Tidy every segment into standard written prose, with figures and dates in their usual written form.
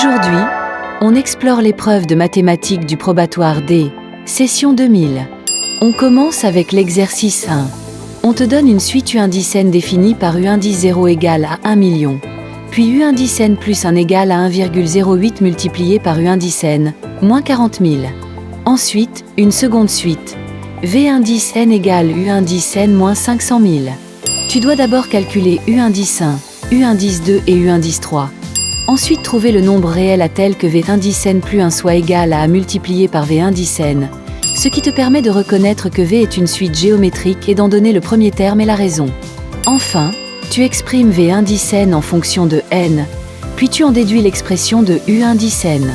Aujourd'hui, on explore l'épreuve de mathématiques du probatoire D, session 2000. On commence avec l'exercice 1. On te donne une suite U indice n définie par U indice 0 égale à 1 million, puis U indice n plus 1 égale à 1,08 multiplié par U indice n, moins 40 000. Ensuite, une seconde suite. V indice n égale U indice n moins 500 000. Tu dois d'abord calculer U indice 1, U indice 2 et U indice 3. Ensuite, trouver le nombre réel à tel que V indice n plus 1 soit égal à multiplié par V indice n, ce qui te permet de reconnaître que V est une suite géométrique et d'en donner le premier terme et la raison. Enfin, tu exprimes V indice n en fonction de n, puis tu en déduis l'expression de U indice n.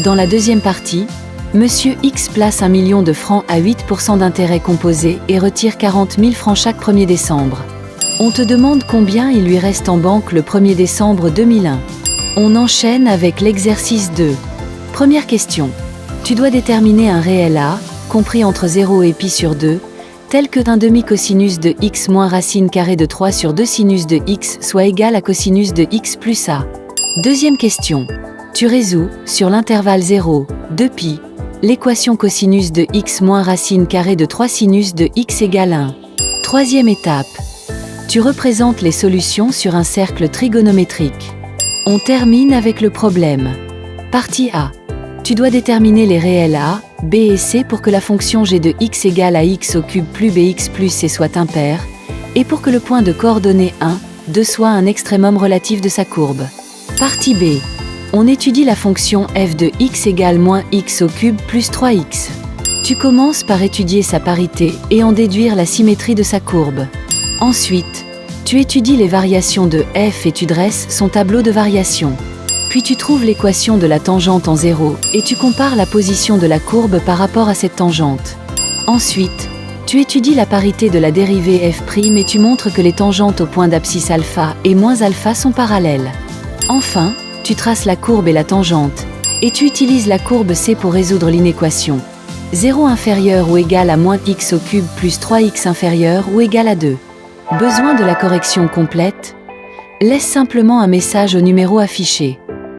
Dans la deuxième partie, Monsieur X place 1 million de francs à 8% d'intérêt composé et retire 40 000 francs chaque 1er décembre. On te demande combien il lui reste en banque le 1er décembre 2001. On enchaîne avec l'exercice 2. Première question. Tu dois déterminer un réel A, compris entre 0 et pi sur 2, tel que un demi-cosinus de x moins racine carrée de 3 sur 2 sinus de x soit égal à cosinus de x plus a. Deuxième question. Tu résous, sur l'intervalle 0, 2 pi, l'équation cosinus de x moins racine carrée de 3 sinus de x égale 1. Troisième étape. Tu représentes les solutions sur un cercle trigonométrique. On termine avec le problème. Partie A. Tu dois déterminer les réels A, B et C pour que la fonction g de x égale à x au cube plus bx plus c soit impair, et pour que le point de coordonnées 1, 2 soit un extrémum relatif de sa courbe. Partie B. On étudie la fonction f de x égale moins x au cube plus 3x. Tu commences par étudier sa parité et en déduire la symétrie de sa courbe. Ensuite, tu étudies les variations de f et tu dresses son tableau de variations. Puis tu trouves l'équation de la tangente en 0 et tu compares la position de la courbe par rapport à cette tangente. Ensuite, tu étudies la parité de la dérivée f' et tu montres que les tangentes au point d'abscisse alpha et moins alpha sont parallèles. Enfin, tu traces la courbe et la tangente, et tu utilises la courbe C pour résoudre l'inéquation. 0 inférieur ou égal à moins x au cube plus 3x inférieur ou égal à 2. Besoin de la correction complète? Laisse simplement un message au numéro affiché.